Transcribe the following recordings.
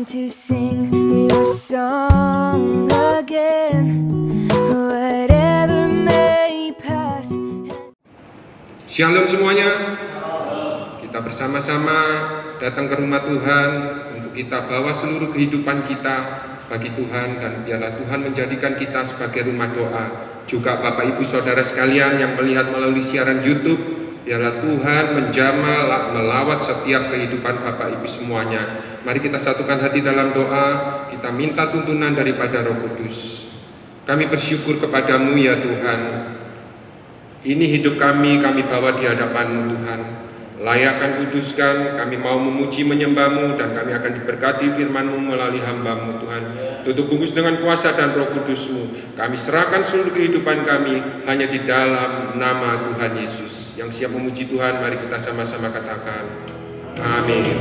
want to sing your song again, whatever may pass. Shalom semuanya. Kita bersama-sama datang ke rumah Tuhan untuk kita bawa seluruh kehidupan kita bagi Tuhan, dan biarlah Tuhan menjadikan kita sebagai rumah doa. Juga Bapak Ibu Saudara sekalian yang melihat melalui siaran YouTube, biarlah Tuhan menjamah melawat setiap kehidupan Bapak Ibu semuanya. Mari kita satukan hati dalam doa, kita minta tuntunan daripada Roh Kudus. Kami bersyukur kepadamu ya Tuhan. Ini hidup kami bawa di hadapan-Mu Tuhan. Layakkan, kuduskan, kami mau memuji menyembah-Mu, dan kami akan diberkati firman-Mu melalui hamba-Mu Tuhan. Tutup bungkus dengan kuasa dan Roh Kudus-Mu. Kami serahkan seluruh kehidupan kami hanya di dalam nama Tuhan Yesus. Yang siap memuji Tuhan, mari kita sama-sama katakan amin.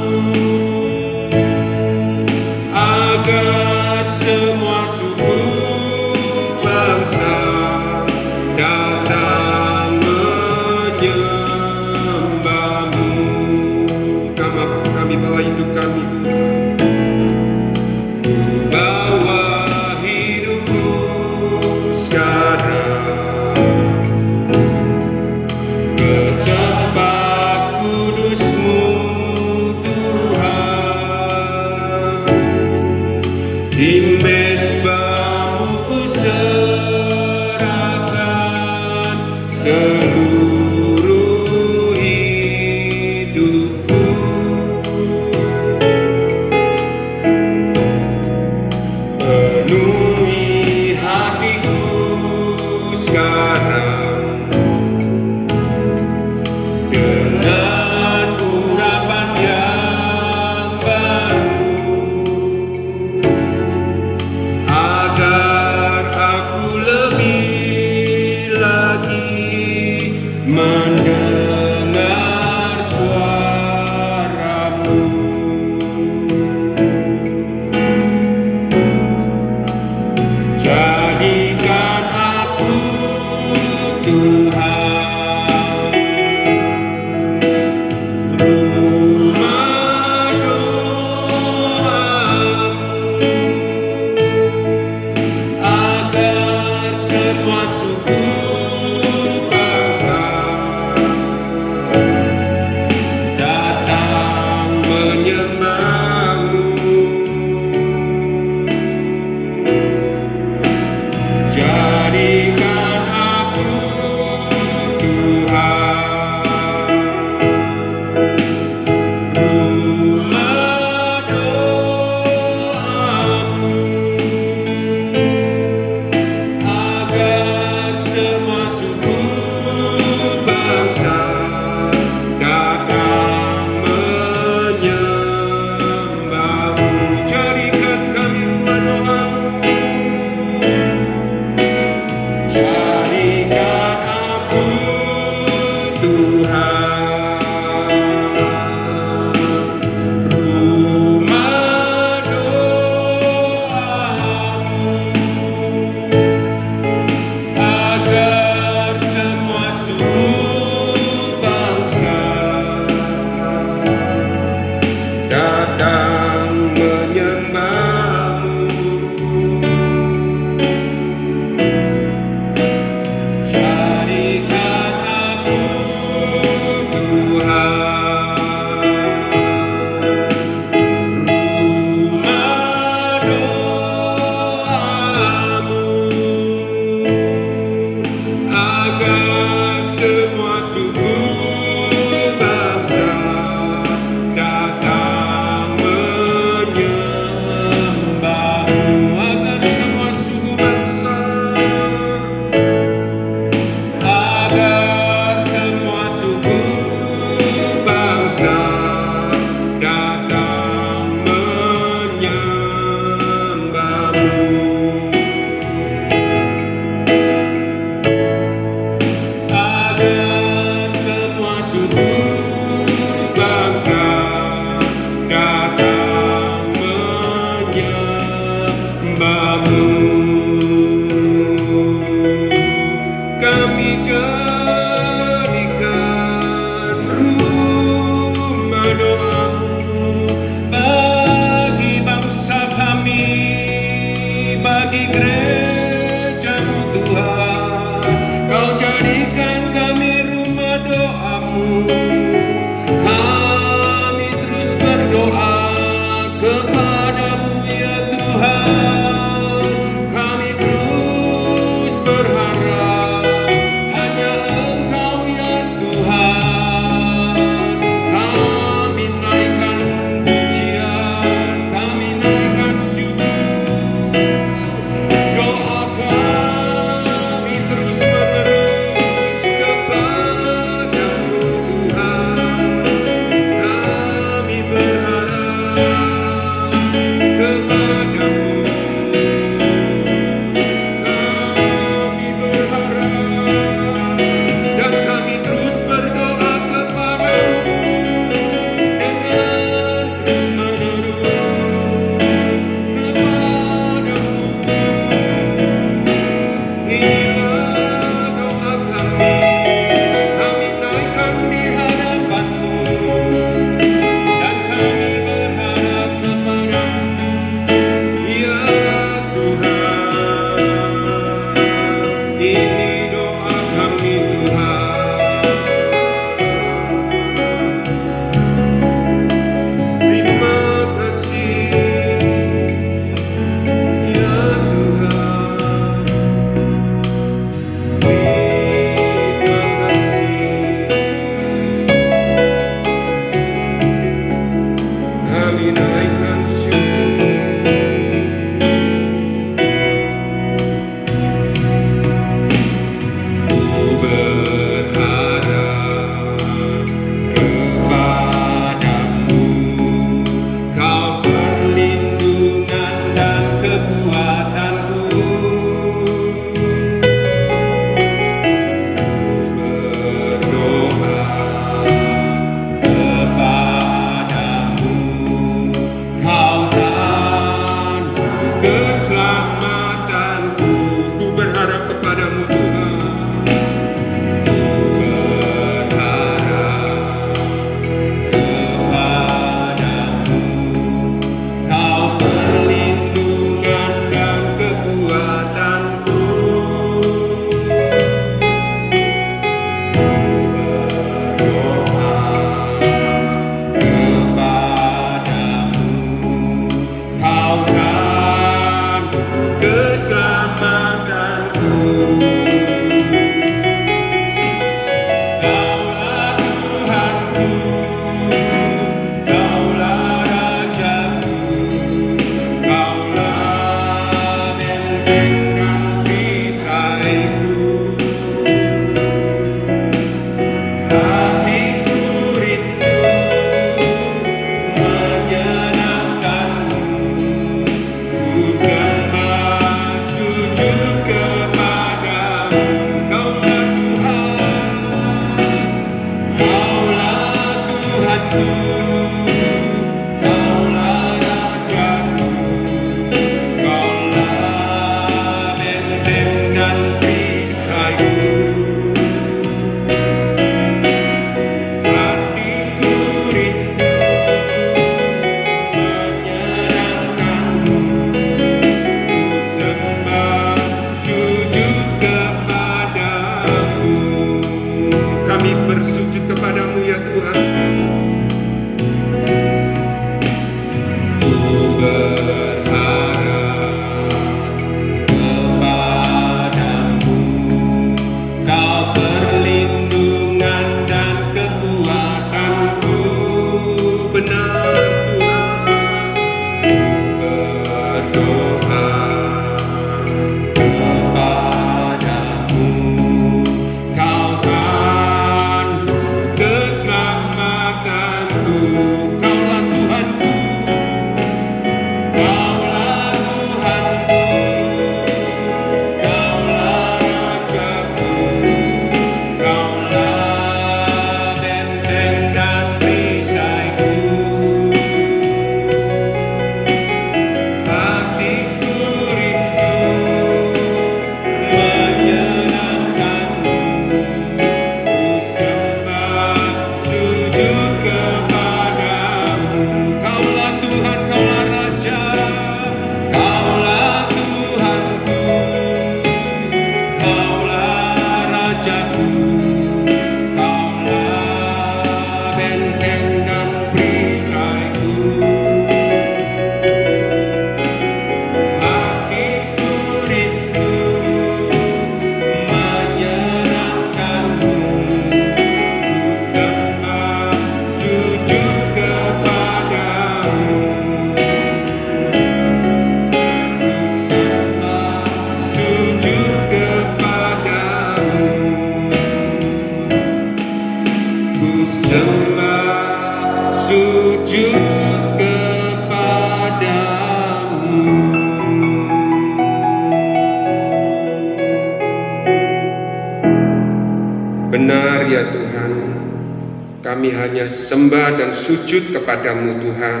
Kami hanya sembah dan sujud kepadamu Tuhan.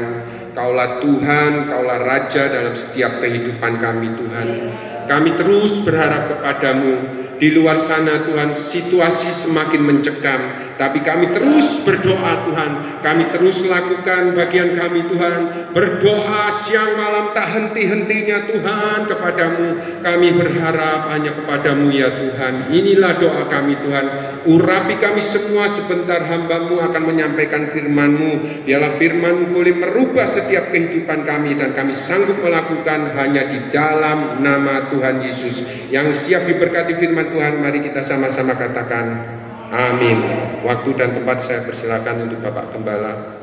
Kaulah Tuhan, Kaulah Raja dalam setiap kehidupan kami Tuhan. Kami terus berharap kepadamu. Di luar sana Tuhan, situasi semakin mencekam, tapi kami terus berdoa Tuhan. Kami terus lakukan bagian kami Tuhan, berdoa siang malam tak henti-hentinya Tuhan kepadamu. Kami berharap hanya kepadamu ya Tuhan. Inilah doa kami Tuhan. Urapi kami semua, sebentar hamba-Mu akan menyampaikan firman-Mu. Biarlah firman-Mu boleh merubah setiap kehidupan kami, dan kami sanggup melakukan hanya di dalam nama Tuhan Yesus. Yang siap diberkati firman Tuhan, mari kita sama-sama katakan amin. Waktu dan tempat saya persilakan untuk Bapak Gembala.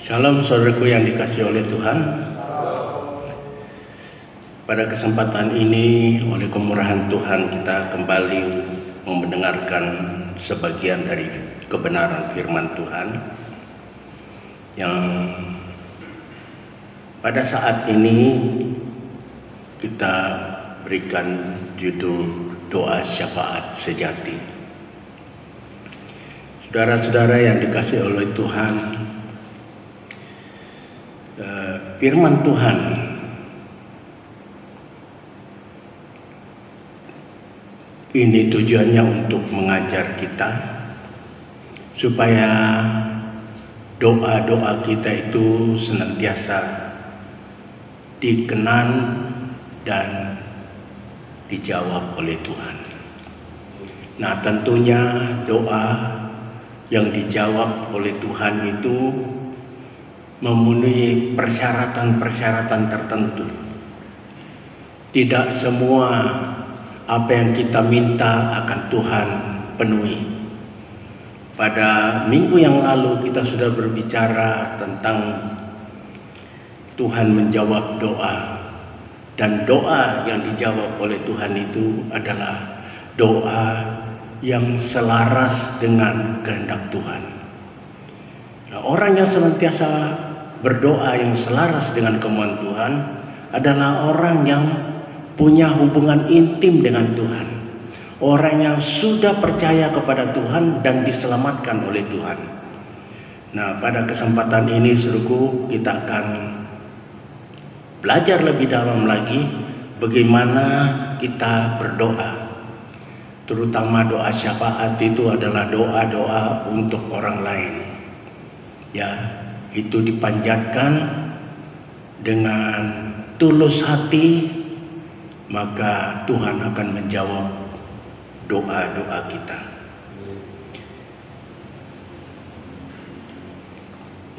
Shalom saudaraku yang dikasihi oleh Tuhan. Pada kesempatan ini oleh kemurahan Tuhan kita kembali mendengarkan sebagian dari kebenaran firman Tuhan yang pada saat ini kita berikan judul doa syafaat sejati. Saudara-saudara yang dikasihi oleh Tuhan, firman Tuhan ini tujuannya untuk mengajar kita supaya doa-doa kita itu senantiasa dikenan dan dijawab oleh Tuhan. Nah, tentunya doa yang dijawab oleh Tuhan itu memenuhi persyaratan-persyaratan tertentu. Tidak semua apa yang kita minta akan Tuhan penuhi. Pada minggu yang lalu kita sudah berbicara tentang Tuhan menjawab doa, dan doa yang dijawab oleh Tuhan itu adalah doa yang selaras dengan kehendak Tuhan. Nah, orang yang senantiasa berdoa yang selaras dengan kemauan Tuhan adalah orang yang punya hubungan intim dengan Tuhan. Orang yang sudah percaya kepada Tuhan dan diselamatkan oleh Tuhan. Nah, pada kesempatan ini saudaraku, kita akan belajar lebih dalam lagi bagaimana kita berdoa. Terutama doa syafaat itu adalah doa-doa untuk orang lain. Ya, itu dipanjatkan dengan tulus hati, maka Tuhan akan menjawab doa-doa kita.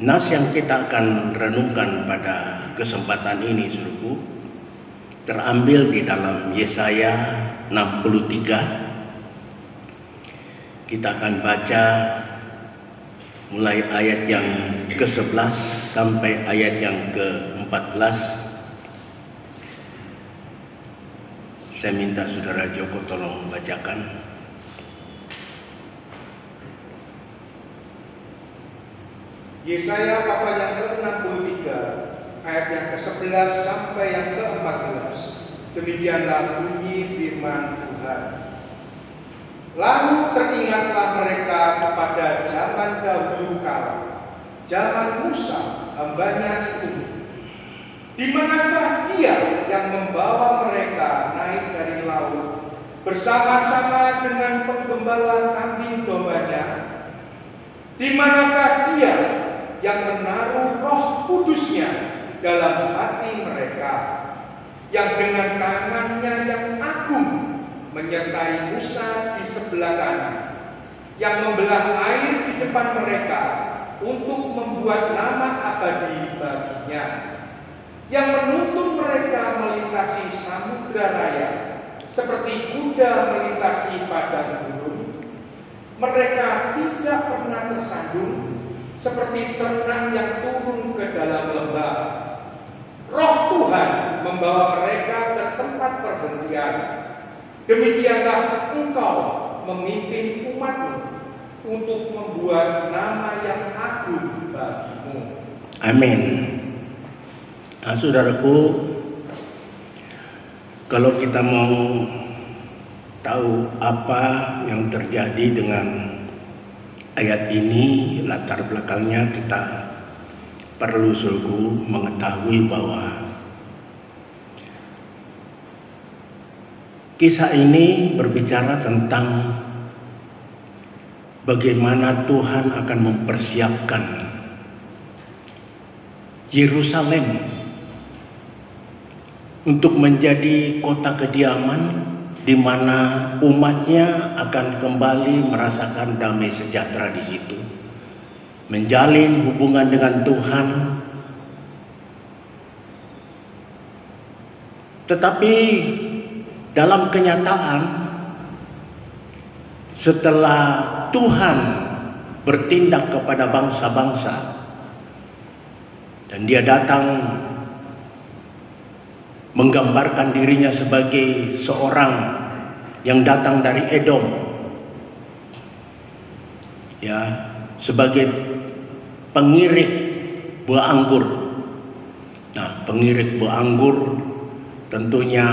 Nas yang kita akan renungkan pada kesempatan ini saudaraku terambil di dalam Yesaya 63. Kita akan baca mulai ayat yang ke-11 sampai ayat yang ke-14. Saya minta saudara Joko tolong bacakan. Yesaya pasal yang ke-63 ayat yang ke-11 sampai yang ke-14. Demikianlah bunyi firman Tuhan. Lalu teringatlah mereka kepada zaman dahulu kala, zaman Musa, hambanya itu. Di manakah Dia yang membawa mereka naik dari laut bersama-sama dengan penggembala kambing dombanya? Di manakah Dia yang menaruh Roh Kudus-Nya dalam hati mereka, yang dengan tangannya yang agung menyertai Musa di sebelah kanan, yang membelah air di depan mereka untuk membuat nama abadi baginya, yang menuntun mereka melintasi samudra raya seperti kuda melintasi padang gurun. Mereka tidak pernah tersandung seperti ternak yang turun ke dalam lembah. Roh Tuhan membawa mereka ke adalah tempat perhentian. Demikianlah engkau memimpin umatmu untuk membuat nama yang agung bagimu. Amin. Nah, saudaraku, kalau kita mau tahu apa yang terjadi dengan ayat ini, latar belakangnya, kita perlu sungguh mengetahui bahwa kisah ini berbicara tentang bagaimana Tuhan akan mempersiapkan Yerusalem untuk menjadi kota kediaman di mana umatnya akan kembali merasakan damai sejahtera di situ, menjalin hubungan dengan Tuhan. Tetapi dalam kenyataan, setelah Tuhan bertindak kepada bangsa-bangsa dan Dia datang menggambarkan dirinya sebagai seorang yang datang dari Edom, ya, sebagai pengirik buah anggur. Nah, pengirik buah anggur tentunya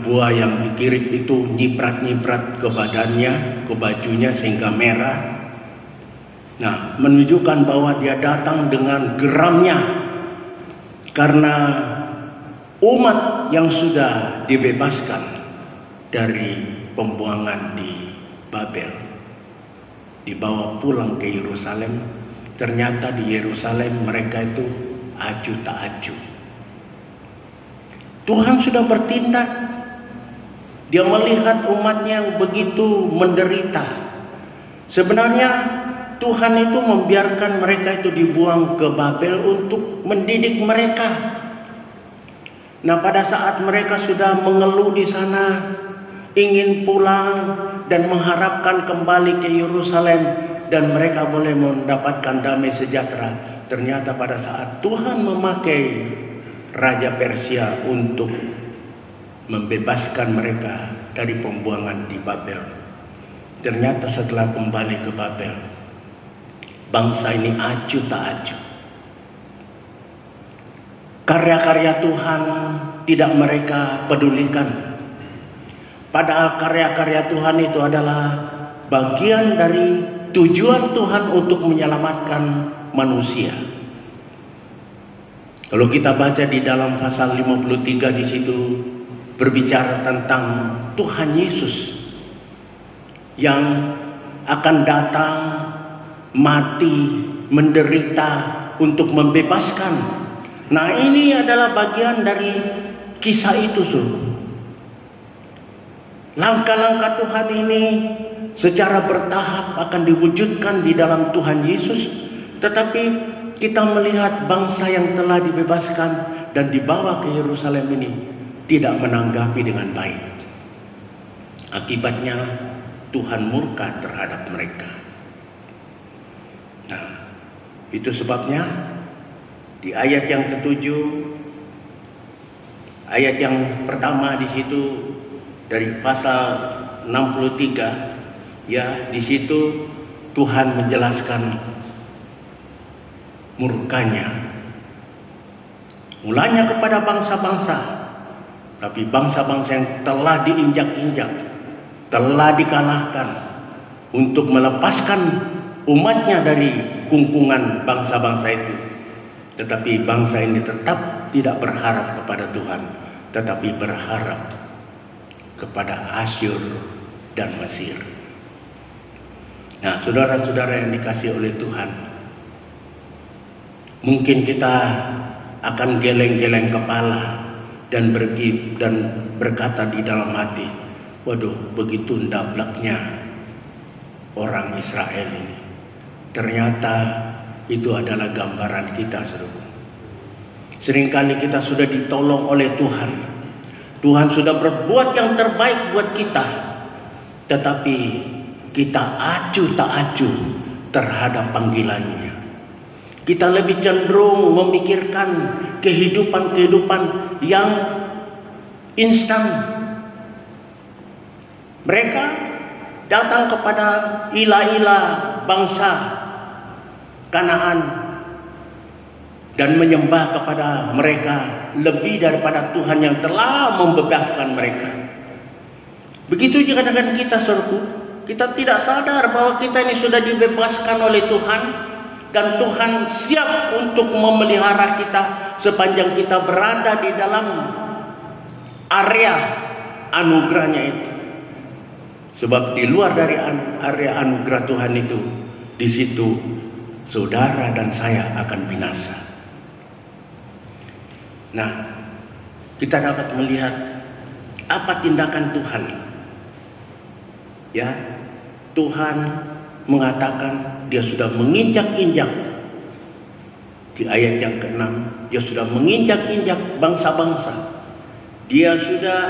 buah yang dikirik itu nyiprat-nyiprat ke badannya, ke bajunya sehingga merah. Nah, menunjukkan bahwa dia datang dengan geramnya karena umat yang sudah dibebaskan dari pembuangan di Babel dibawa pulang ke Yerusalem. Ternyata di Yerusalem mereka itu acuh tak acuh. Tuhan sudah bertindak. Dia melihat umatnya yang begitu menderita. Sebenarnya Tuhan itu membiarkan mereka itu dibuang ke Babel untuk mendidik mereka. Nah, pada saat mereka sudah mengeluh di sana, ingin pulang dan mengharapkan kembali ke Yerusalem dan mereka boleh mendapatkan damai sejahtera, ternyata pada saat Tuhan memakai Raja Persia untuk membebaskan mereka dari pembuangan di Babel, ternyata setelah kembali ke Babel, bangsa ini acuh tak acuh. Karya-karya Tuhan tidak mereka pedulikan. Padahal karya-karya Tuhan itu adalah bagian dari tujuan Tuhan untuk menyelamatkan manusia. Kalau kita baca di dalam pasal 53 di situ berbicara tentang Tuhan Yesus yang akan datang, mati, menderita untuk membebaskan. Nah, ini adalah bagian dari kisah itu, Saudara. Langkah-langkah Tuhan ini secara bertahap akan diwujudkan di dalam Tuhan Yesus, tetapi kita melihat bangsa yang telah dibebaskan dan dibawa ke Yerusalem ini tidak menanggapi dengan baik. Akibatnya Tuhan murka terhadap mereka. Nah, itu sebabnya di ayat yang ke-7, ayat yang pertama di situ dari pasal 63, ya, di situ Tuhan menjelaskan murkanya. Mulanya kepada bangsa-bangsa, tapi bangsa-bangsa yang telah diinjak-injak, telah dikalahkan untuk melepaskan umatnya dari kungkungan bangsa-bangsa itu. Tetapi bangsa ini tetap tidak berharap kepada Tuhan, tetapi berharap kepada Asyur dan Mesir. Nah, saudara-saudara yang dikasihi oleh Tuhan, mungkin kita akan geleng-geleng kepala dan berkata di dalam hati, waduh, begitu ndablaknya orang Israel ini. Ternyata itu adalah gambaran kita, saudara. Seringkali kita sudah ditolong oleh Tuhan. Tuhan sudah berbuat yang terbaik buat kita, tetapi kita acuh tak acuh terhadap panggilannya. Kita lebih cenderung memikirkan kehidupan yang instan. Mereka datang kepada ilah-ilah bangsa Kanaan dan menyembah kepada mereka lebih daripada Tuhan yang telah membebaskan mereka. Begitu juga dengan kita, saudaraku. Kita tidak sadar bahwa kita ini sudah dibebaskan oleh Tuhan, dan Tuhan siap untuk memelihara kita sepanjang kita berada di dalam area anugerahnya itu. Sebab di luar dari area anugerah Tuhan itu, di situ saudara dan saya akan binasa. Nah, kita dapat melihat apa tindakan Tuhan. Ya, Tuhan mengatakan dia sudah menginjak-injak. Di ayat yang ke-6, dia sudah menginjak-injak bangsa-bangsa. Dia sudah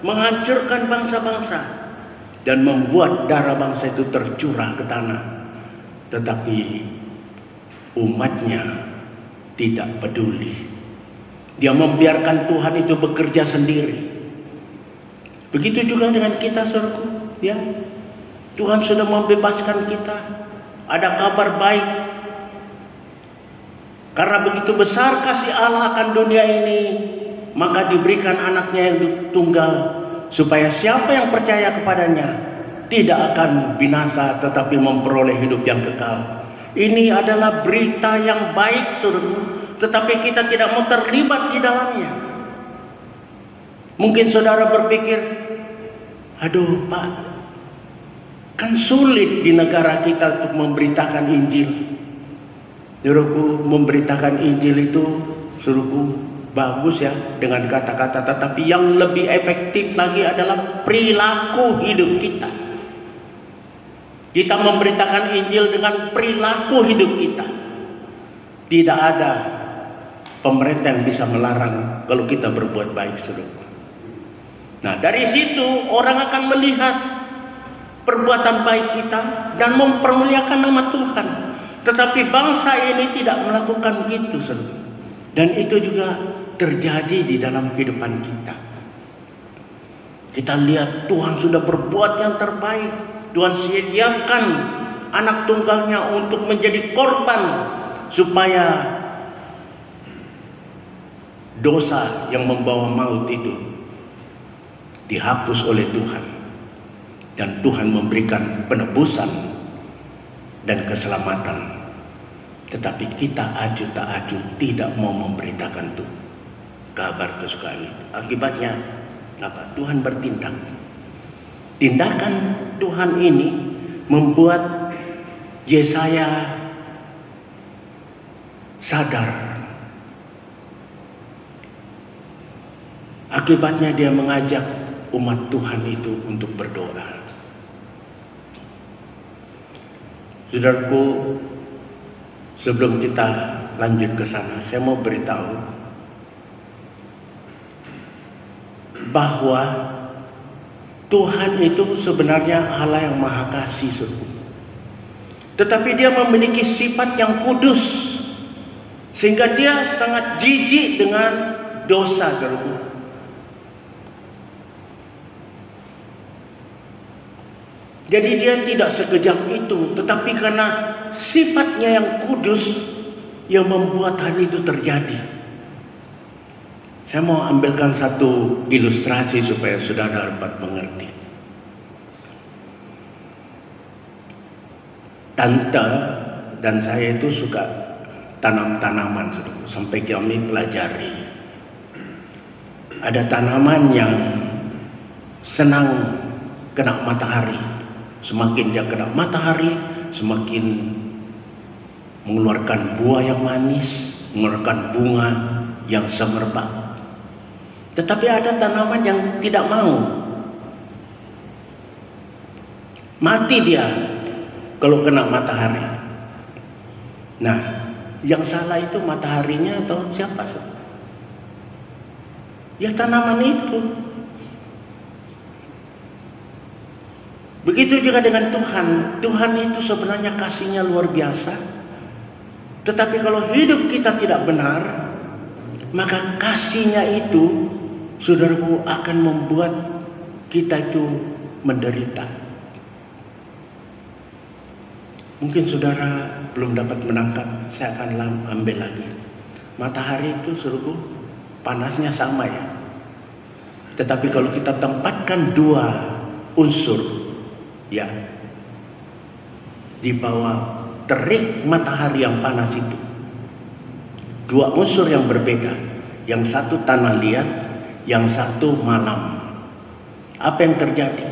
menghancurkan bangsa-bangsa dan membuat darah bangsa itu tercurah ke tanah. Tetapi umatnya tidak peduli. Dia membiarkan Tuhan itu bekerja sendiri. Begitu juga dengan kita, saudaraku. Ya, Tuhan sudah membebaskan kita. Ada kabar baik. Karena begitu besar kasih Allah akan dunia ini, maka diberikan anaknya yang tunggal, supaya siapa yang percaya kepadanya tidak akan binasa, tetapi memperoleh hidup yang kekal. Ini adalah berita yang baik, saudara, tetapi kita tidak mau terlibat di dalamnya. Mungkin saudara berpikir, aduh Pak, kan sulit di negara kita untuk memberitakan Injil. Saudaraku, memberitakan Injil itu, saudaraku, bagus ya dengan kata-kata, tetapi yang lebih efektif lagi adalah perilaku hidup kita. Kita memberitakan Injil dengan perilaku hidup kita. Tidak ada pemerintah yang bisa melarang kalau kita berbuat baik, saudara. Nah, dari situ orang akan melihat perbuatan baik kita dan mempermuliakan nama Tuhan. Tetapi bangsa ini tidak melakukan gitu, saudara. Dan itu juga terjadi di dalam kehidupan kita. Kita lihat Tuhan sudah berbuat yang terbaik. Tuhan sediakan anak tunggalnya untuk menjadi korban supaya dosa yang membawa maut itu dihapus oleh Tuhan, dan Tuhan memberikan penebusan dan keselamatan. Tetapi kita aju tak aju tidak mau memberitakan itu kabar kesukaan itu. Akibatnya apa? Tuhan bertindak. Tindakan Tuhan ini membuat Yesaya sadar. Akibatnya dia mengajak umat Tuhan itu untuk berdoa. Saudaraku, sebelum kita lanjut ke sana, saya mau beritahu bahwa Tuhan itu sebenarnya Allah yang Maha Kasih, saudara. Tetapi dia memiliki sifat yang kudus, sehingga dia sangat jijik dengan dosa, saudara. Jadi dia tidak sekejam itu, tetapi karena sifatnya yang kudus yang membuat hal itu terjadi. Saya mau ambilkan satu ilustrasi supaya saudara dapat mengerti. Tante dan saya itu suka tanam-tanaman, sampai kami pelajari. Ada tanaman yang senang kena matahari. Semakin dia kena matahari, semakin mengeluarkan buah yang manis, mengeluarkan bunga yang semerbak. Tetapi ada tanaman yang tidak mau. Mati dia kalau kena matahari. Nah, yang salah itu mataharinya atau siapa? Ya tanaman itu. Begitu juga dengan Tuhan. Tuhan itu sebenarnya kasihnya luar biasa. Tetapi kalau hidup kita tidak benar, maka kasihnya itu saudaraku, akan membuat kita itu menderita. Mungkin saudara belum dapat menangkap, saya akan ambil lagi. Matahari itu, saudaraku, panasnya sama ya. Tetapi kalau kita tempatkan dua unsur ya di bawah terik matahari yang panas itu, dua unsur yang berbeda, yang satu tanah liat, yang satu malam, apa yang terjadi?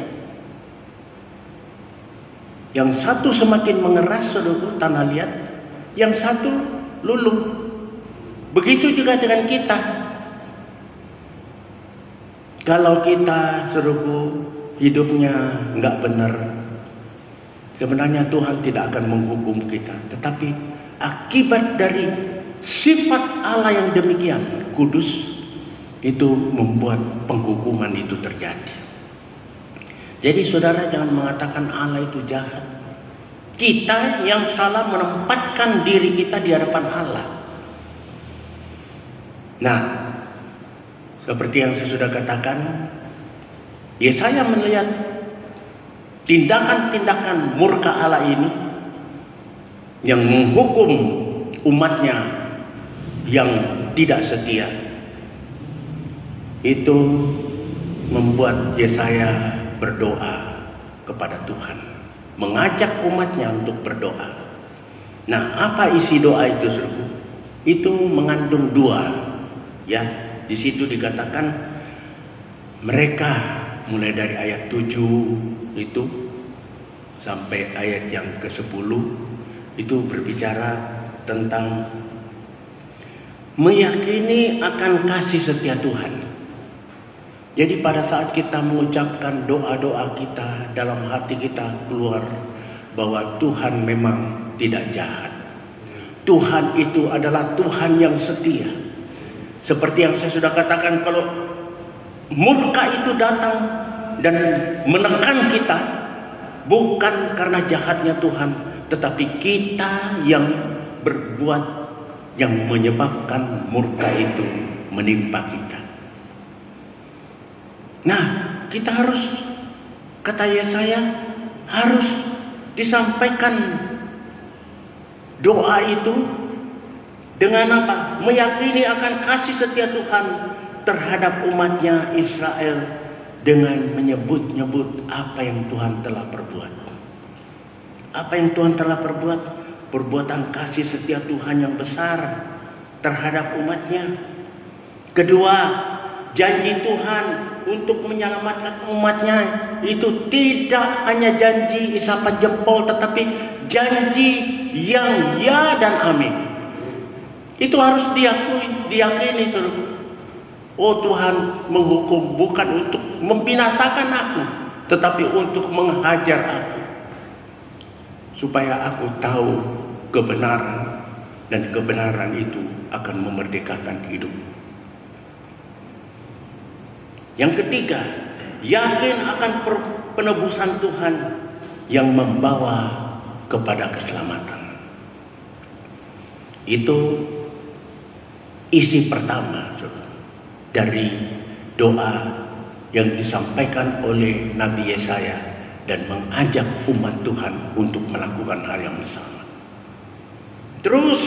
Yang satu semakin mengeras, saudaraku, tanah liat, yang satu luluh. Begitu juga dengan kita. Kalau kita, saudaraku, hidupnya nggak benar, sebenarnya Tuhan tidak akan menghukum kita. Tetapi akibat dari sifat Allah yang demikian kudus, itu membuat penghukuman itu terjadi. Jadi saudara jangan mengatakan Allah itu jahat. Kita yang salah menempatkan diri kita di hadapan Allah. Nah, seperti yang saya sudah katakan, Yesaya melihat tindakan-tindakan murka Allah ini yang menghukum umatnya yang tidak setia. Itu membuat Yesaya berdoa kepada Tuhan, mengajak umatnya untuk berdoa. Nah, apa isi doa itu, saudara? Itu mengandung dua, ya. Di situ dikatakan mereka, mulai dari ayat 7 itu sampai ayat yang ke-10 itu berbicara tentang meyakini akan kasih setia Tuhan. Jadi pada saat kita mengucapkan doa-doa kita, dalam hati kita keluar bahwa Tuhan memang tidak jahat. Tuhan itu adalah Tuhan yang setia. Seperti yang saya sudah katakan, kalau murka itu datang dan menekan kita, bukan karena jahatnya Tuhan, tetapi kita yang berbuat, yang menyebabkan murka itu menimpa kita. Nah, kita harus, kata Yesaya, harus disampaikan doa itu dengan apa? Meyakini akan kasih setia Tuhan terhadap umatnya Israel dengan menyebut-nyebut apa yang Tuhan telah perbuat. Apa yang Tuhan telah perbuat? Perbuatan kasih setia Tuhan yang besar terhadap umatnya. Kedua, janji Tuhan untuk menyelamatkan umatnya itu tidak hanya janji isapan jempol, tetapi janji yang ya dan amin. Itu harus diyakini, saudara. Oh, Tuhan menghukum bukan untuk membinasakan aku, tetapi untuk menghajar aku, supaya aku tahu kebenaran, dan kebenaran itu akan memerdekakan hidupku. Yang ketiga, yakin akan penebusan Tuhan yang membawa kepada keselamatan. Itu isi pertama, saudara, dari doa yang disampaikan oleh Nabi Yesaya dan mengajak umat Tuhan untuk melakukan hal yang sama. Terus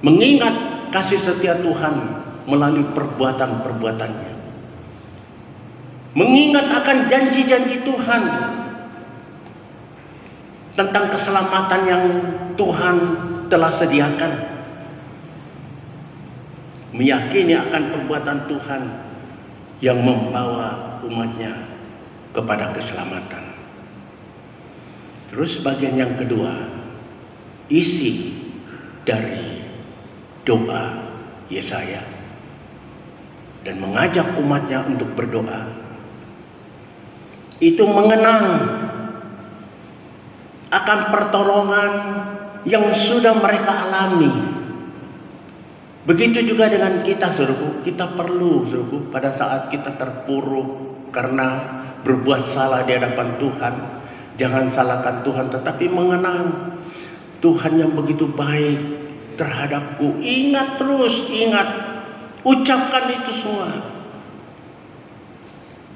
mengingat kasih setia Tuhan melalui perbuatan-perbuatannya. Mengingat akan janji-janji Tuhan tentang keselamatan yang Tuhan telah sediakan. Meyakini akan perbuatan Tuhan yang membawa umatnya kepada keselamatan. Terus bagian yang kedua, isi dari doa Yesaya dan mengajak umatnya untuk berdoa, itu mengenang akan pertolongan yang sudah mereka alami. Begitu juga dengan kita, saudaraku. Kita perlu, saudaraku, pada saat kita terpuruk karena berbuat salah di hadapan Tuhan, jangan salahkan Tuhan, tetapi mengenang Tuhan yang begitu baik terhadapku. Ingat terus, ingat, ucapkan itu semua.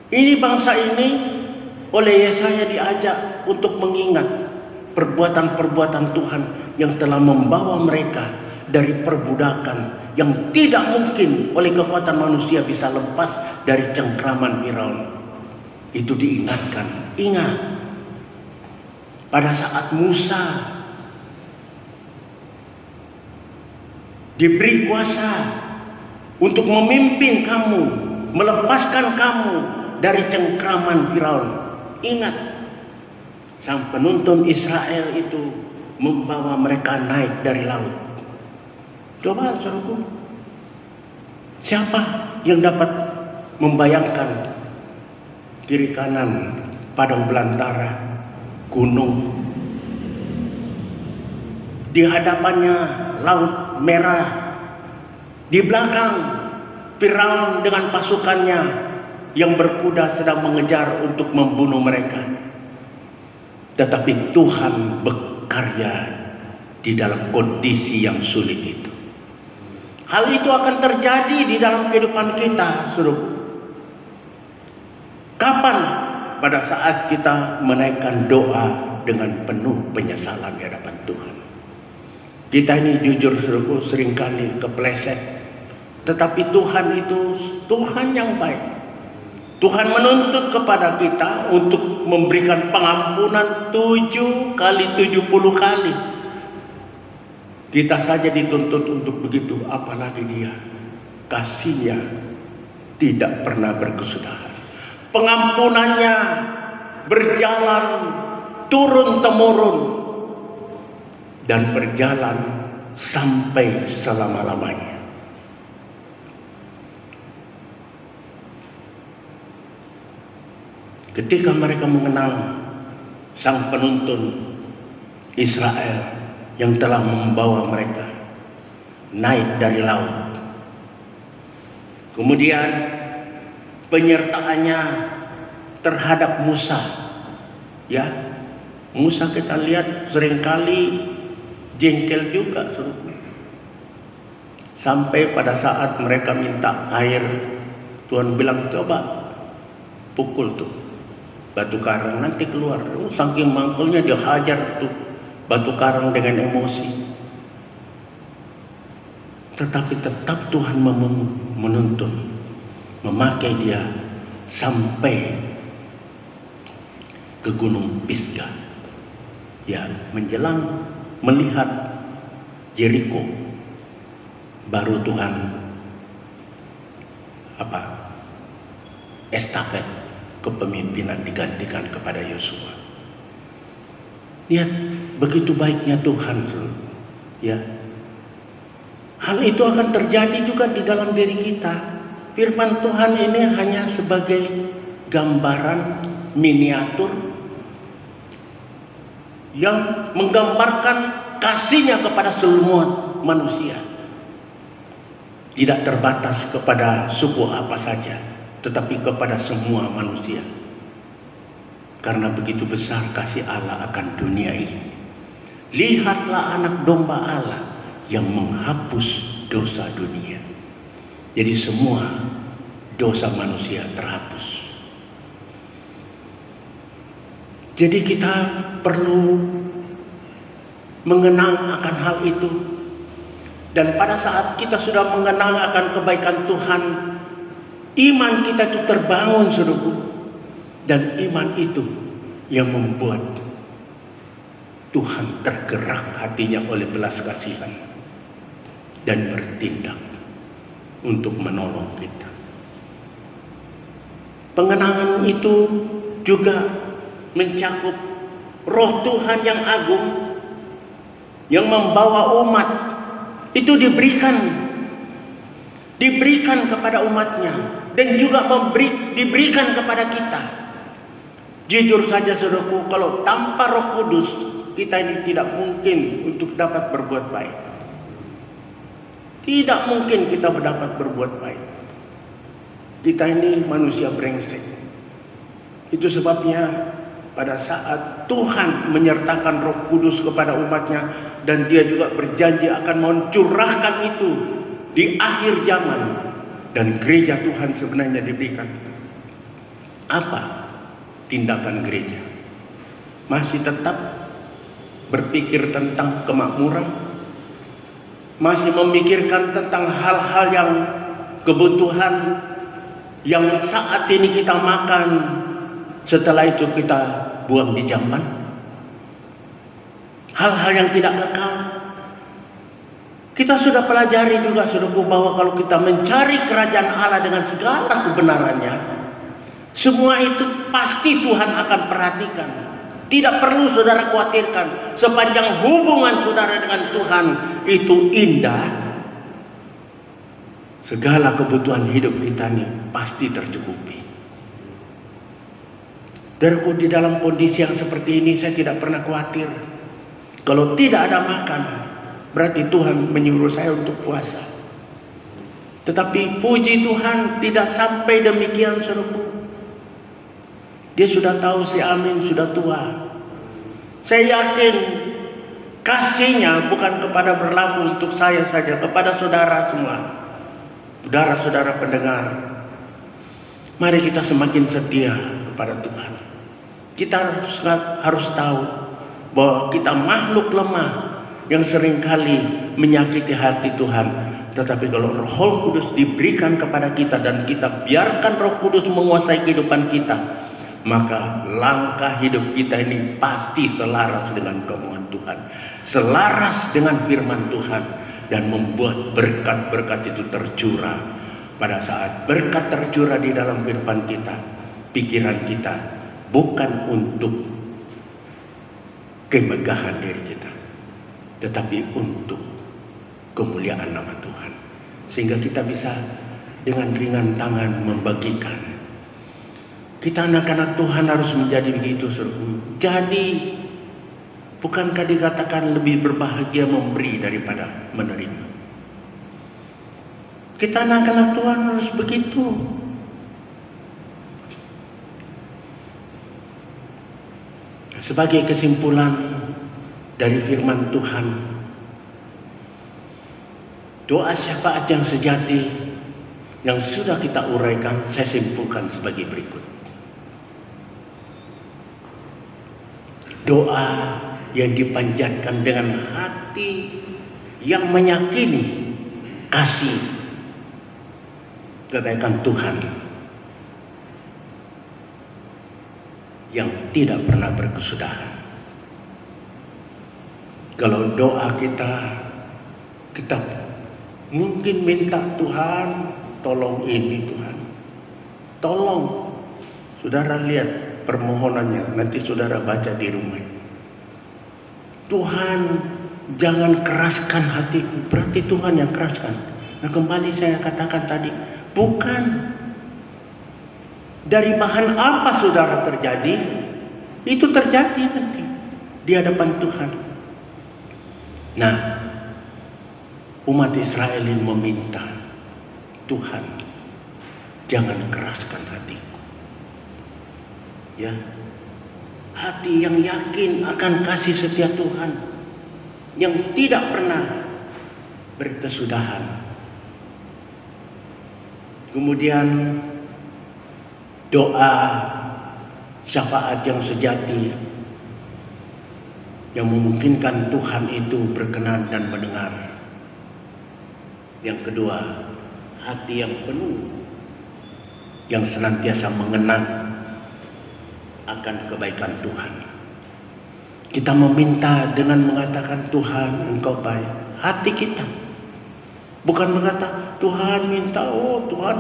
Ini bangsa ini oleh Yesaya diajak untuk mengingat perbuatan-perbuatan Tuhan yang telah membawa mereka dari perbudakan yang tidak mungkin oleh kekuatan manusia bisa lepas dari cengkraman Firaun. Itu diingatkan. Ingat, pada saat Musa diberi kuasa untuk memimpin kamu, melepaskan kamu dari cengkraman Firaun. Ingat, sang penuntun Israel itu membawa mereka naik dari laut. Coba saudaraku, siapa yang dapat membayangkan kiri kanan padang belantara, gunung, di hadapannya laut merah, di belakang Firaun dengan pasukannya yang berkuda sedang mengejar untuk membunuh mereka. Tetapi Tuhan berkarya di dalam kondisi yang sulit itu. Hal itu akan terjadi di dalam kehidupan kita, saudara. Kapan? Pada saat kita menaikkan doa dengan penuh penyesalan di hadapan Tuhan. Kita ini jujur, saudaraku, seringkali kepleset. Tetapi Tuhan itu Tuhan yang baik. Tuhan menuntut kepada kita untuk memberikan pengampunan 7 kali 70 kali. Kita saja dituntut untuk begitu, apalagi Dia. Kasih-Nya tidak pernah berkesudahan. Pengampunannya berjalan turun-temurun dan berjalan sampai selama-lamanya. Ketika mereka mengenal sang penuntun Israel yang telah membawa mereka naik dari laut, kemudian penyertaannya terhadap Musa, ya, Musa kita lihat seringkali jengkel juga, sampai pada saat mereka minta air, Tuhan bilang coba pukul tuh batu karang, nanti keluar. Saking mangkulnya dia hajar tuh batu karang dengan emosi. Tetapi tetap Tuhan menuntun, memakai dia sampai ke Gunung Pisgah. Ya, menjelang melihat Jericho, baru Tuhan estafet kepemimpinan digantikan kepada Yosua. Lihat begitu baiknya Tuhan, ya. Hal itu akan terjadi juga di dalam diri kita. Firman Tuhan ini hanya sebagai gambaran miniatur yang menggambarkan kasih-Nya kepada semua manusia. Tidak terbatas kepada suku apa saja, tetapi kepada semua manusia. Karena begitu besar kasih Allah akan dunia ini. Lihatlah anak domba Allah yang menghapus dosa dunia. Jadi semua dosa manusia terhapus. Jadi kita perlu mengenang akan hal itu. Dan pada saat kita sudah mengenal akan kebaikan Tuhan, iman kita itu terbangun, saudaraku. Dan iman itu yang membuat Tuhan tergerak hatinya oleh belas kasihan dan bertindak untuk menolong kita. Pengenangan itu juga mencakup Roh Tuhan yang agung yang membawa umat itu diberikan kepada umatnya dan juga diberikan kepada kita. Jujur saja saudaraku, kalau tanpa Roh Kudus kita ini tidak mungkin untuk dapat berbuat baik. Tidak mungkin kita dapat berbuat baik. Kita ini manusia brengsek. Itu sebabnya pada saat Tuhan menyertakan Roh Kudus kepada umatnya, dan Dia juga berjanji akan mencurahkan itu di akhir zaman, dan gereja Tuhan sebenarnya diberikan Apa tindakan gereja? Masih tetap berpikir tentang kemakmuran? Masih memikirkan tentang hal-hal yang kebutuhan yang saat ini kita makan, setelah itu kita buang di jamban? Hal-hal yang tidak kekal. Kita sudah pelajari juga, saudaraku, bahwa kalau kita mencari kerajaan Allah dengan segala kebenarannya, semua itu pasti Tuhan akan perhatikan. Tidak perlu saudara khawatirkan. Sepanjang hubungan saudara dengan Tuhan itu indah, segala kebutuhan hidup kita ini pasti tercukupi. Saudaraku, di dalam kondisi yang seperti ini saya tidak pernah khawatir. Kalau tidak ada makan, berarti Tuhan menyuruh saya untuk puasa. Tetapi puji Tuhan, tidak sampai demikian, saudaraku. Dia sudah tahu si Amin sudah tua. Saya yakin kasihnya bukan kepada berlaku untuk saya saja, kepada saudara semua. Saudara-saudara pendengar, mari kita semakin setia kepada Tuhan. Kita harus tahu bahwa kita makhluk lemah yang seringkali menyakiti hati Tuhan. Tetapi kalau Roh Kudus diberikan kepada kita dan kita biarkan Roh Kudus menguasai kehidupan kita, maka langkah hidup kita ini pasti selaras dengan kemauan Tuhan, selaras dengan firman Tuhan, dan membuat berkat-berkat itu tercurah. Pada saat berkat tercurah di dalam kehidupan kita, pikiran kita bukan untuk kemegahan diri kita, tetapi untuk kemuliaan nama Tuhan. Sehingga kita bisa dengan ringan tangan membagikan. Kita anak-anak Tuhan harus menjadi begitu, saudara. Jadi, bukankah dikatakan lebih berbahagia memberi daripada menerima? Kita anak-anak Tuhan harus begitu. Sebagai kesimpulan dari firman Tuhan, doa syafaat yang sejati yang sudah kita uraikan, saya simpulkan sebagai berikut. Doa yang dipanjatkan dengan hati yang meyakini kasih kebaikan Tuhan yang tidak pernah berkesudahan. Kalau doa kita mungkin minta Tuhan, tolong ini Tuhan, tolong. Saudara lihat permohonannya, nanti saudara baca di rumah. Tuhan, jangan keraskan hatiku. Berarti Tuhan yang keraskan. Nah, kembali saya katakan tadi, bukan dari bahan apa saudara terjadi, itu terjadi nanti di hadapan Tuhan. Nah, umat Israel ini meminta, Tuhan, jangan keraskan hatiku. Ya, hati yang yakin akan kasih setia Tuhan, yang tidak pernah berkesudahan. Kemudian doa syafaat yang sejati yang memungkinkan Tuhan itu berkenan dan mendengar. Yang kedua, hati yang penuh, yang senantiasa mengenang akan kebaikan Tuhan. Kita meminta dengan mengatakan, Tuhan, Engkau baik. Hati kita bukan berkata, Tuhan minta, oh Tuhan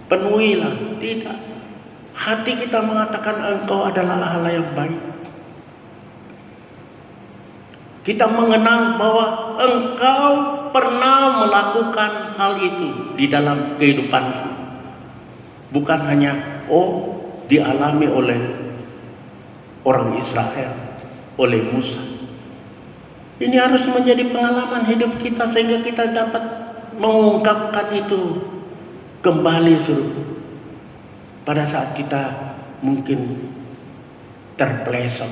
penuhilah. Tidak. Hati kita mengatakan Engkau adalah Allah yang baik. Kita mengenang bahwa Engkau pernah melakukan hal itu di dalam kehidupanku. Bukan hanya dialami oleh orang Israel, oleh Musa. Ini harus menjadi pengalaman hidup kita sehingga kita dapat mengungkapkan itu kembali pada saat kita mungkin terpeleset.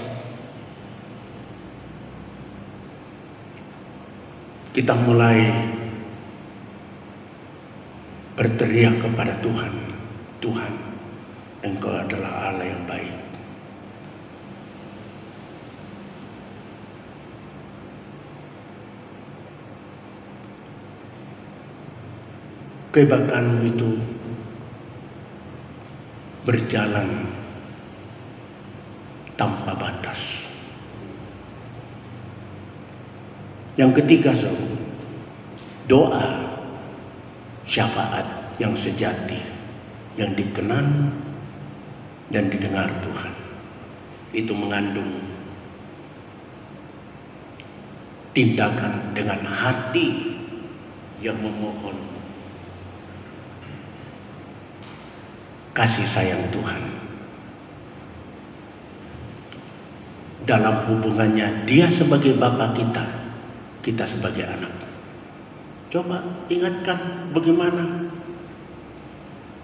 Kita mulai berteriak kepada Tuhan, Tuhan, Engkau adalah Allah yang baik. Kebaikan-Mu itu berjalan tanpa batas. Yang ketiga, doa syafaat yang sejati, yang dikenan dan didengar Tuhan. Itu mengandung tindakan dengan hati yang memohon kasih sayang Tuhan. Dalam hubungannya, Dia sebagai Bapa kita, kita sebagai anak. Coba ingatkan bagaimana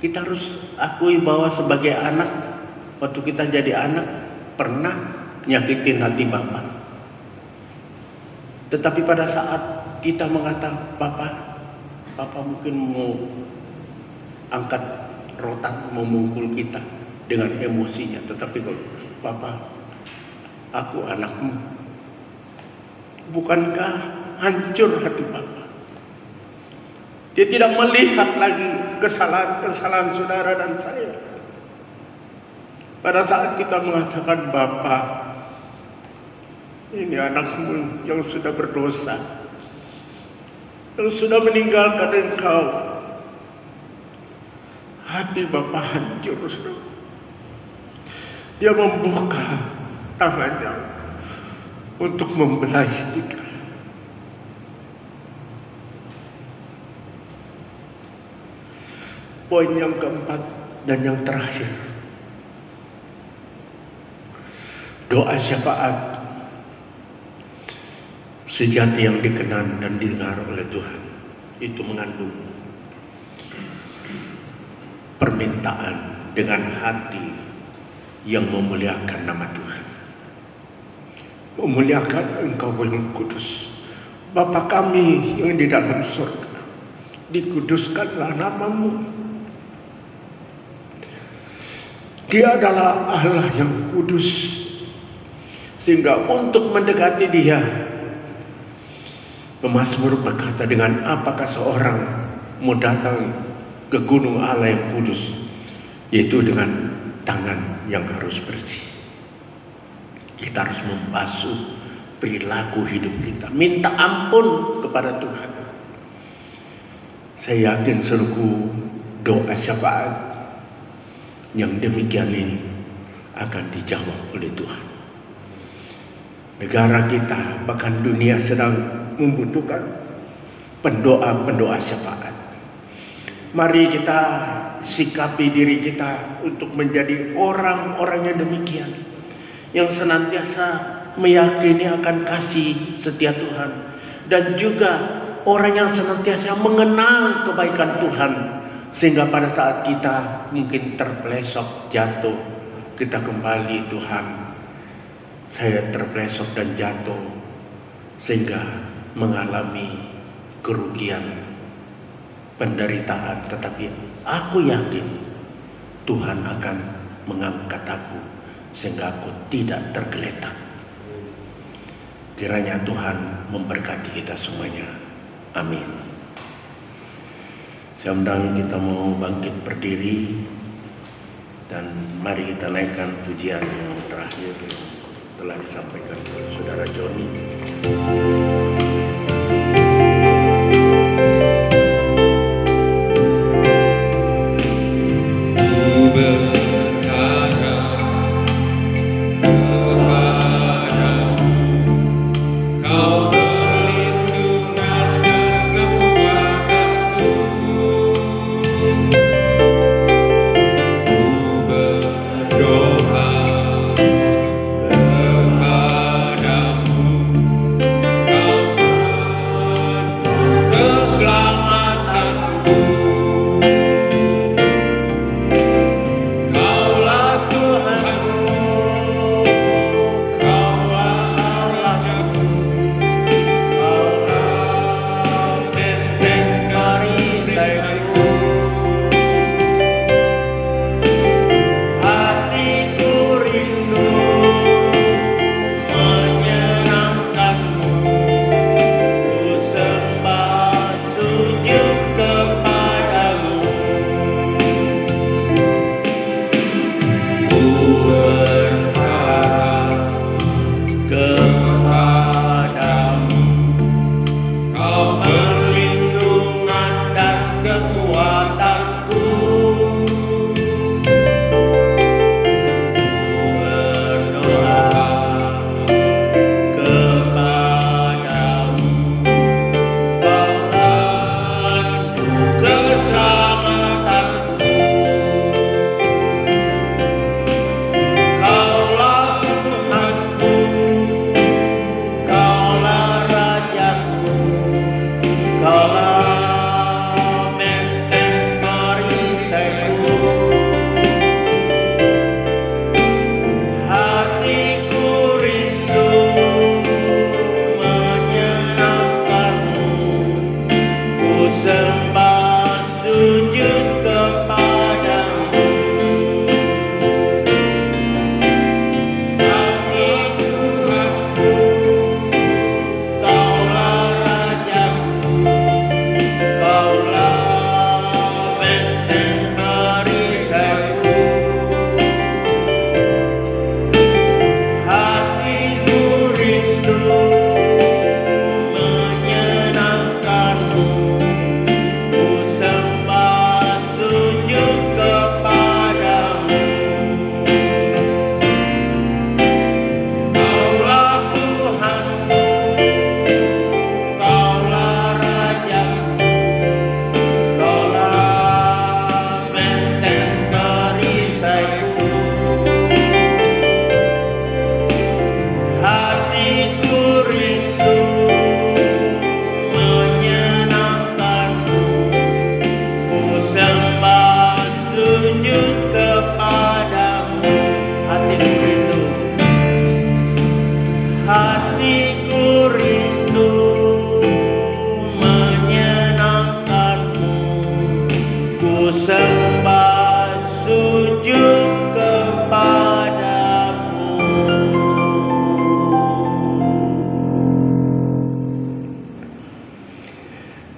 kita harus akui bahwa sebagai anak, waktu kita jadi anak pernah nyakitin hati Bapa. Tetapi pada saat kita mengatakan, Papa mungkin mau angkat rotan, memukul kita dengan emosinya. Tetapi kalau Papa, aku anakmu, bukankah hancur hati Papa? Dia tidak melihat lagi kesalahan-kesalahan saudara dan saya. Pada saat kita mengatakan, Bapa, ini anakmu yang sudah berdosa, yang sudah meninggalkan Engkau, hati Bapa hancur. Dia membuka tangannya untuk membelai kita. Poin yang keempat dan yang terakhir, doa syafaat sejati yang dikenan dan didengar oleh Tuhan. Itu mengandung permintaan dengan hati yang memuliakan nama Tuhan. Memuliakan Engkau yang kudus, Bapa kami yang di dalam surga, dikuduskanlah nama-Mu. Dia adalah Allah yang kudus, sehingga untuk mendekati Dia, pemazmur berkata, dengan apakah seorang mau datang ke gunung Allah yang kudus, yaitu dengan tangan yang harus bersih. Kita harus membasuh perilaku hidup kita, minta ampun kepada Tuhan. Saya yakin seluruh doa syafaat yang demikian ini akan dijawab oleh Tuhan. Negara kita, bahkan dunia sedang membutuhkan pendoa-pendoa syafaat. Mari kita sikapi diri kita untuk menjadi orang-orang yang demikian, yang senantiasa meyakini akan kasih setia Tuhan, dan juga orang yang senantiasa mengenal kebaikan Tuhan, sehingga pada saat kita mungkin terpelesok jatuh, kita kembali, Tuhan, saya terpelesok dan jatuh sehingga mengalami kerugian, penderitaan, tetapi aku yakin Tuhan akan mengangkat aku sehingga aku tidak tergeletak. Kiranya Tuhan memberkati kita semuanya. Amin. Saya undang kita mau bangkit berdiri, dan mari kita naikkan pujian yang terakhir yang telah disampaikan oleh Saudara Joni. Doa kepadamu.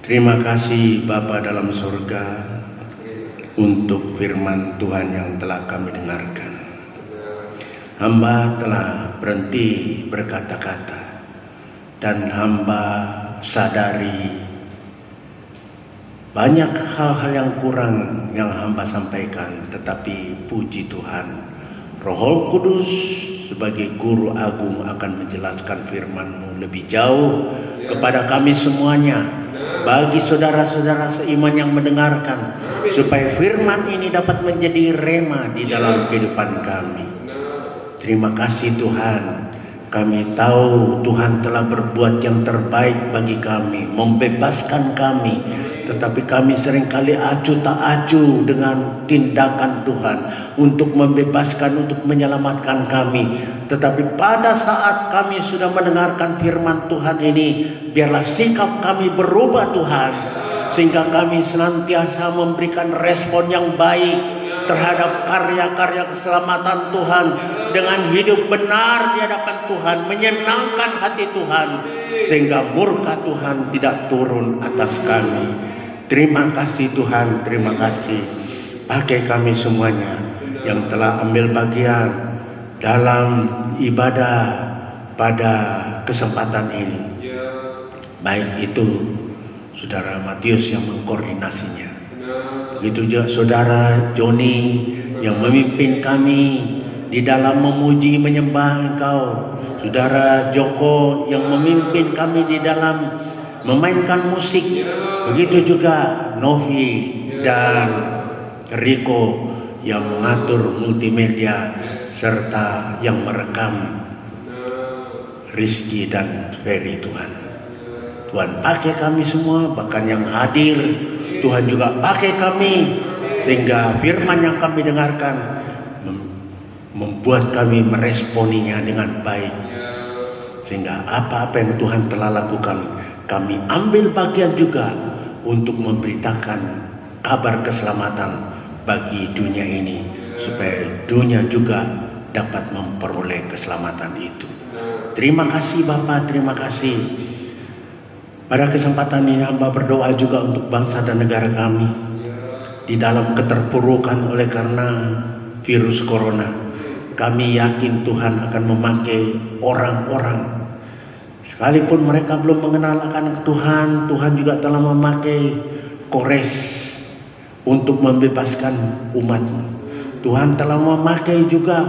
Terima kasih Bapa dalam surga untuk firman Tuhan yang telah kami dengarkan. Hamba telah berhenti berkata-kata dan hamba sadari banyak hal-hal yang kurang yang hamba sampaikan, tetapi puji Tuhan, Roh Kudus sebagai Guru Agung akan menjelaskan firman-Mu lebih jauh kepada kami semuanya, bagi saudara-saudara seiman yang mendengarkan, supaya firman ini dapat menjadi rema di dalam kehidupan kami. Terima kasih Tuhan. Kami tahu Tuhan telah berbuat yang terbaik bagi kami, membebaskan kami. Tetapi kami seringkali acuh tak acuh dengan tindakan Tuhan untuk membebaskan, untuk menyelamatkan kami. Tetapi pada saat kami sudah mendengarkan firman Tuhan ini, biarlah sikap kami berubah Tuhan, sehingga kami senantiasa memberikan respon yang baik terhadap karya-karya keselamatan Tuhan, dengan hidup benar di hadapan Tuhan, menyenangkan hati Tuhan, sehingga murka Tuhan tidak turun atas kami. Terima kasih Tuhan, terima kasih. Pakai kami semuanya yang telah ambil bagian dalam ibadah pada kesempatan ini. Baik itu Saudara Matius yang mengkoordinasinya, begitu juga Saudara Joni yang memimpin kami di dalam memuji menyembah Engkau, Saudara Joko yang memimpin kami di dalam memainkan musik, begitu juga Novi dan Riko yang mengatur multimedia serta yang merekam Rizky dan Ferry. Tuhan pakai kami semua, bahkan yang hadir Tuhan juga pakai kami, sehingga firman yang kami dengarkan membuat kami meresponinya dengan baik, sehingga apa-apa yang Tuhan telah lakukan kami ambil bagian juga untuk memberitakan kabar keselamatan bagi dunia ini, supaya dunia juga dapat memperoleh keselamatan itu. Terima kasih Bapa, terima kasih. Pada kesempatan ini hamba berdoa juga untuk bangsa dan negara kami di dalam keterpurukan oleh karena virus corona. Kami yakin Tuhan akan memakai orang-orang, sekalipun mereka belum mengenal akan Tuhan, Tuhan juga telah memakai Kores untuk membebaskan umat-Mu. Tuhan telah memakai juga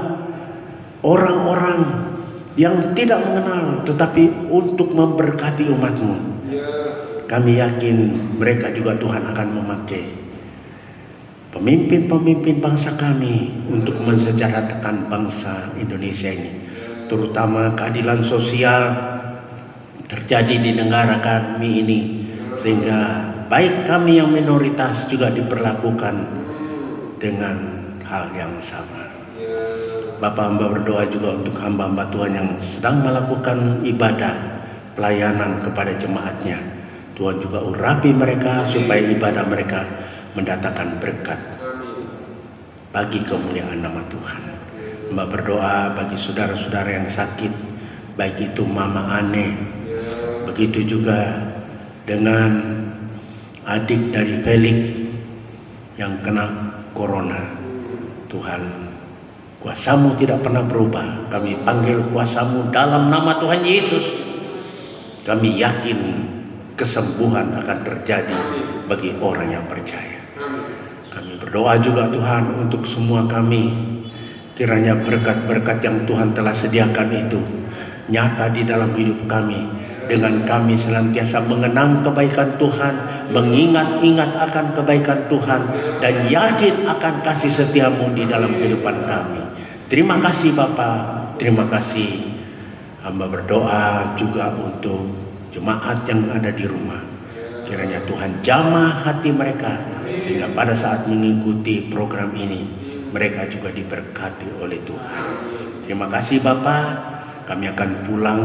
orang-orang yang tidak mengenal, tetapi untuk memberkati umat-Mu. Kami yakin mereka juga Tuhan akan memakai pemimpin-pemimpin bangsa kami untuk mensejahterakan bangsa Indonesia ini, terutama keadilan sosial terjadi di negara kami ini, sehingga baik kami yang minoritas juga diperlakukan dengan hal yang sama. Bapak hamba berdoa juga untuk hamba-hamba Tuhan yang sedang melakukan ibadah pelayanan kepada jemaatnya. Tuhan juga urapi mereka supaya ibadah mereka mendatangkan berkat bagi kemuliaan nama Tuhan. Hamba berdoa bagi saudara-saudara yang sakit, baik itu Mama Ane, begitu juga dengan adik dari Felix yang kena corona. Tuhan, kuasa-Mu tidak pernah berubah. Kami panggil kuasa-Mu dalam nama Tuhan Yesus. Kami yakin kesembuhan akan terjadi bagi orang yang percaya. Kami berdoa juga Tuhan untuk semua kami, kiranya berkat-berkat yang Tuhan telah sediakan itu nyata di dalam hidup kami, dengan kami senantiasa mengenang kebaikan Tuhan, mengingat-ingat akan kebaikan Tuhan, dan yakin akan kasih setia-Mu di dalam kehidupan kami. Terima kasih Bapa, terima kasih. Hamba berdoa juga untuk jemaat yang ada di rumah, kiranya Tuhan jamah hati mereka, sehingga pada saat mengikuti program ini mereka juga diberkati oleh Tuhan. Terima kasih Bapa. Kami akan pulang,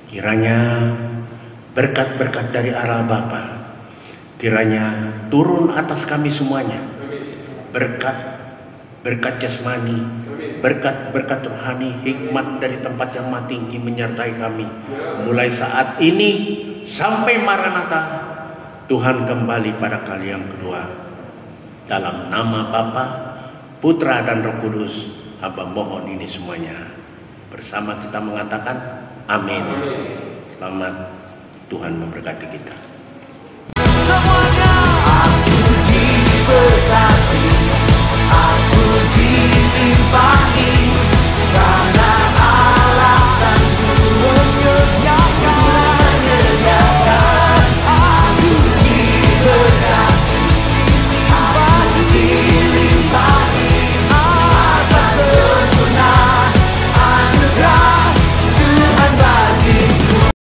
kiranya berkat-berkat dari arah Bapa kiranya turun atas kami semuanya. Berkat jasmani, berkat rohani, hikmat dari tempat yang maha tinggi menyertai kami mulai saat ini sampai Maranatha, Tuhan kembali pada kali yang kedua. Dalam nama Bapa, Putra dan Roh Kudus, hamba mohon ini semuanya. Bersama kita mengatakan amin. Selamat, Tuhan memberkati kita.